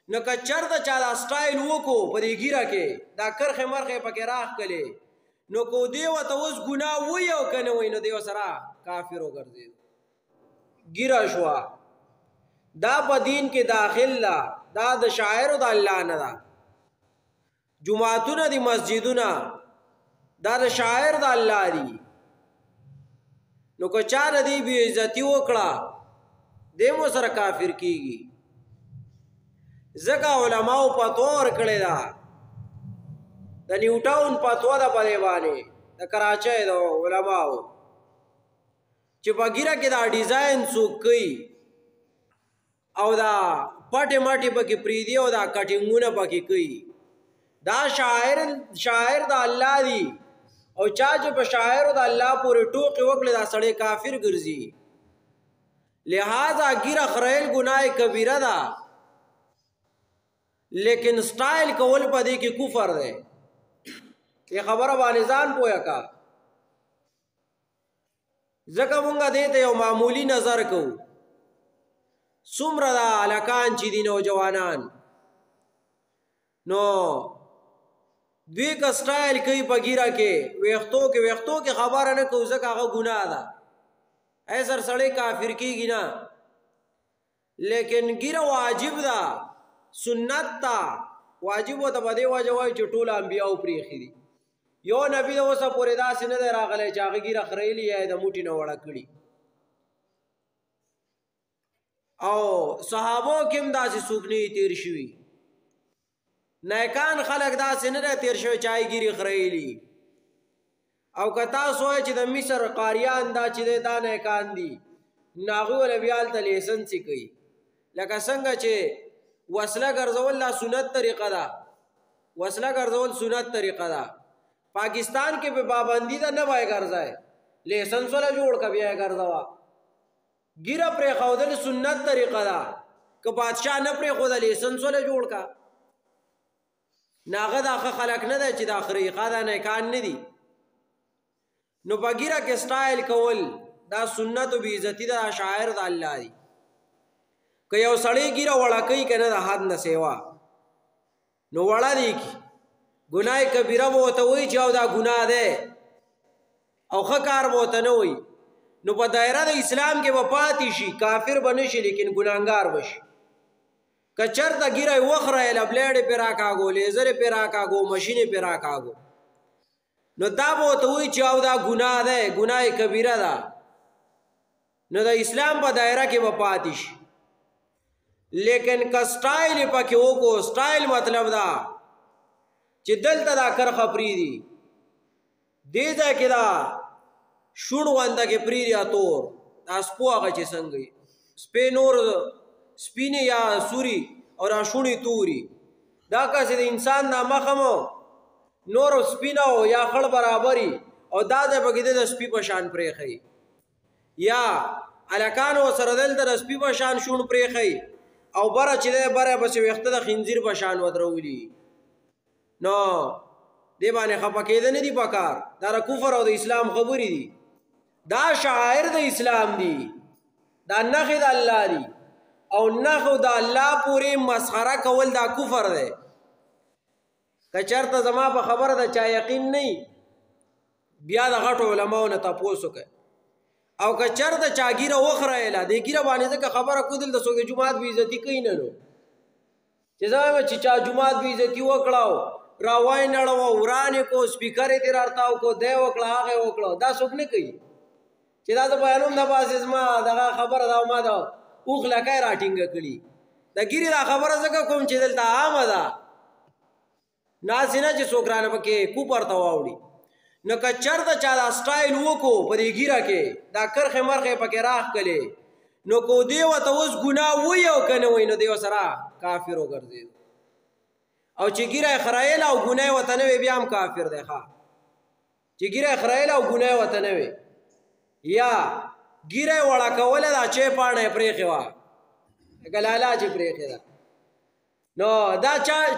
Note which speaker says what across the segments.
Speaker 1: نو که چرته چا دا سټایل وکړو په دې ګیره کې دا کرښې مرخې پکې راښکلې نو کو دی ورته اوس ګناه وی او که نه وی نو دی ورسره کافر وګرځېد ګیره شوه دا په دین کې داخل ده دا د شاعرو د الله نه ده جماعتونه دي مسجدونه دا د شاعر د الله دي نو که چا د دې بې عزتي وکړه دی مو سره کافر کیږي ځکه علماو فتوا ورکړې ده د نیوټاون فتوا ده په دې باندې د کراچۍ د علماو چې په ګیره کې دا ډیزاین څوک کوي او دا پټې مټې پکې پریدي او دا کټینګونه پکې کوي دا شاعر د الله دی او چا چې په شاعر د الله پورې ټوکې وکړي دا سړی کافر ګرځي لہذا ګیره خریل ګناه کبیره ده لیکن سټایل کول په دې کې کفر دی یہ خبره باندې ځان پوهه کا ځکه مونږ دې ته یو معمولی نظر کوو څومره دا هلکان چې دي نوجوانان نو دوی که سټایل کوي په ګیره کې ویښتو کې خبره نه کوو ځکه هغه ګناه ده ایسر سړی کافر کیږي نه لیکن ګیره واجب ده سنت تا واجب و ته په دې وجه وایي چې ټول انبیاء پرېښي دي یو نبی د اوسه پورې داسې نه دی راغلی چې هغه ګیره خریلي یا یې د موټي نه وړه کړي او صحابو کې هم داسې څوک نه تیر شوي نیکان خلک داسې نه دی تیر شوی چې هغې ګیرې خریلي او که تاسو وایئ چې د مصر قاریان دا چې دی دا نیکان دي نو هغوی ول بیا هلته لیسنسې کوي لکه څنګه چې وسله ګرځول دا سنت طریقه ده وسله ګرځول سنت طریقه ده پاکستان کې به پابندي ده نه وای ګرځای لیسنس ولا جوړ کا بیا ګرځوا ګیره پرې خودل سنت طریقه ده که بادشاہ نه پرې خودل لیسنس ولا جوړ کا ناغه دا خلک نه ده چې د اخریقه ده نه کان نه دي نو بګیره کې سټایل کول دا سنت او بی عزتی ده شاعر د الله دی که یو سړی ګیره وړه کوي که نه د حد نه سیوا نو وړه دی کی ګناه کبیره به ورته وایي چې او دا ګناه دی او ښه کار به ورته نه وایي نو په دایره د اسلام کې به پاتې شي کافر به نه شي لیکن ګناهګار به شي که چېرته ګیره یې وخریله بلیډ یې پرې راکاږو لیزر یې پرې راکاږو مشین یې پرې راکاږو نو دا به ورته وایي چې او دا ګناه دی ګناه کبیره ده نو د اسلام په دایره کې به پاتې شي لیکن که سټایل یې پکې وکړو سټایل مطلب دا چې دلته دا کرښه پرېږدي دې ځای کې دا شون غونده کې پرېږدي تور دا سپو هغه چې څنګه وي سپی نور سپینې یا سوري او را شونې توري دا کاسې د انسان دا مخم نور سپینه یا خړ برابري او دا ځای پکې د سپي په شان پرېښی یا هلکانو سره دلته د سپي په شان شون پرېښی او بره چې دی بره پسې ویښته د خنزیر په شان ودرولي نو دې باندې خفه کېده نه دي پکار دا د کفر او د اسلام خبرې دي دا شاعر د اسلام دي دا نښې د الله دي او نښو د الله پورې مسخره کول دا کفر دی که چېرته زما په خبره د چا یقین نه بیا د غټو علماو نه تپوس وکړئ او که چېرته چا ګیره وخریله دې ګیره باندې ځکه خبره کو دلته څوک د جومات بې عزتي کوي نه نو چې زه وایم چې چا جومات بې عزتي وکړه را وای نړوه وران یې کو سپیکر یې ترې راتاو کو دی وکړه هغه یې وکړه دا څوک نه کوي چې دا د بیانوم د پاسې زما دغه خبره ده او ما د اوښ لکۍ راټینګه کړي د ګیرې دا خبره ځکه کوم چې دلته عامه ده ناسې نه چې څوک رانه پکې کوپر ته واوړي نو که چېرته چا دا سټایل وکړو په دې ګیره کې دا کرښې مرخې پکې راښکلې نو کو دی ورته اوس ګناه وی او که نه وی نو دی ورسره کافر وګرځېد او چې ګیره یې خرایله او ګناه یې ورته نه وی بیا هم کافر دی ښه چې ګیره یې خرایله او ګناه یې ورته نه وی یا ګیره یې وړه کوله دا چای پاڼه یې پرېښې وه ګلاله چې پرېښې ده نو دا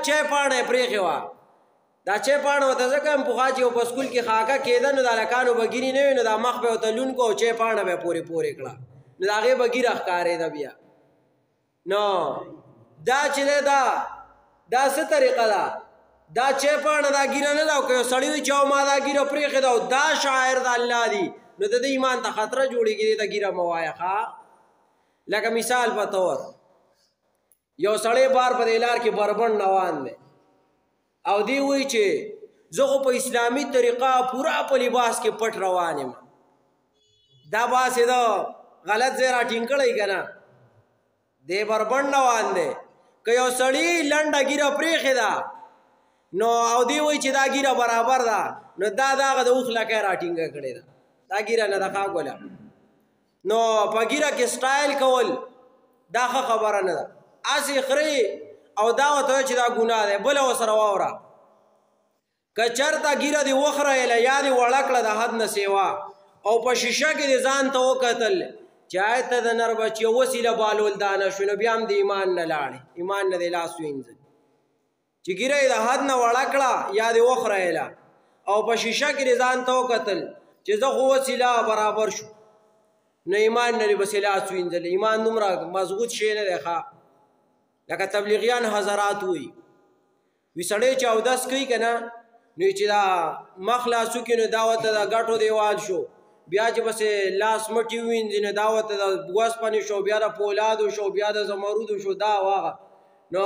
Speaker 1: چای پاڼه یې پرېښې وه دا چای پاڼه ورته ځکه هم پخوا چې یو په سکول کې خاکه کېده نو د هلکانو به ګیرې نه وي نو دا مخ به یې ورته لون کو او چای پاڼه به یې پورې کړه نو د هغې به ګیره ښکارېده بیا نو دا چې دا څه طریقه ده دا چې پاڼه دا ګیره نه ده او که یو سړي وي چې او ما دا ګیره پرېښې ده او دا شاعر د الله دي نو د دې ایمان ته خطره جوړېږي دې ته ګیره مه وایه ښه لکه مثال په طور یو سړی بار په دې لار کې بربنډ روان دی او دی وایي چې زه خو په اسلامي طریقه پوره په لباس کې پټ روان یم دا باسې د غلط ځای راټینګ کړی که نه دی بربنډ روان دی که یو سړي لنډه ګیره پرېښې ده نو او دی وایي چې دا ګیره برابر ده نو دا هغه د اوښ لکۍ راټینګه کړې ده دا ګیره نه ده ښه ګوله نو په ګیره کې سټایل کول دا ښه خبره نه ده هسې خرې او دا ورته وایي چې دا ګناه دی بله ورسره واوره که چېرته ګیره دې وخریله یا دې وړه کړه د حد نه سیوا او په شیشه کې دې ځان ته وکتل چې آیت ته د نر بچیو وسیله بالول دا نه شو نو بیا هم د ایمان نه لاړې ایمان نه دې لاس وینځل چې ګیره یې د حد نه وړه کړه یا دې وخریله او په شیشه کې دې ځان ته وکتل چې زه خو وسیله برابر شو نو ایمان نه دې بسې لاس وینځل ایمان دومره مضبوط شی نه دی ښه لکه تبلیغیان حضرات وایي وي سړی چې اودس کوي که نه نو چې دا مخ لاسو کې نو دا ورته د ګټو دیوال شو بیا چې بسې لاس مټي ووینځي نو دا ورته د وسپنې شو بیا د پولادو شو بیا د زمرودو شو دا واغه نو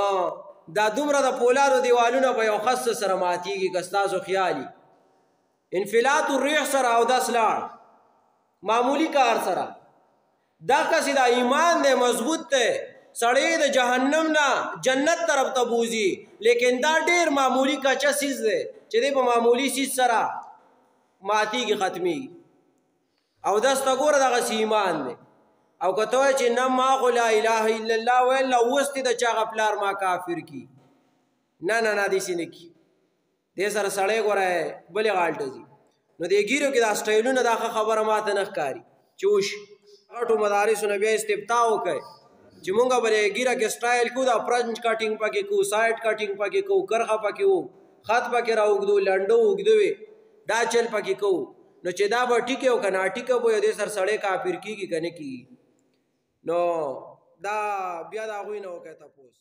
Speaker 1: دا دومره د پولادو دیوالونه په یو خس سره ماتیږي که ستاسو خیالي انفلات الریح سره اودس لاړ معمولی کار سره دا کسې دا ایمان دی مضبوط دی سړی د جهنم نه جنت طرف ته بوځي لیکن دا ډېر معمولی کچه سیز دی چې دی په معمولی سیز سره ماتیږي ختمیږي اودس ته ګوره دغسې ایمان دی او که ته وایې چې نه ما خو لا اله الا الله ویل اوس دې د چا هغه پلار ما کافر کي نه نه نه داسې نه کي دې سره سړی ګوره بلې غالټه ځي نو دې ګیرو کې دا سټایلونه دا ښه خبره ماته نه ښکاري چې وشي غټو مدارسو نه بیا استبتا وکړئ چې مونږ به د ګیره کې سټایل کوو دا فرنچ کټینګ پکې کوو سایډ کټینګ پکې کوو کرښه پکې وو خط پکې راوږدو لنډه اوږده وي دا چل پکې کوو نو چې دا به ټیکې او که ناټیکه به دې سره سړی کافر کېږي که نه کېږي نو دا بیا د هغوی نه وکړئ تپوس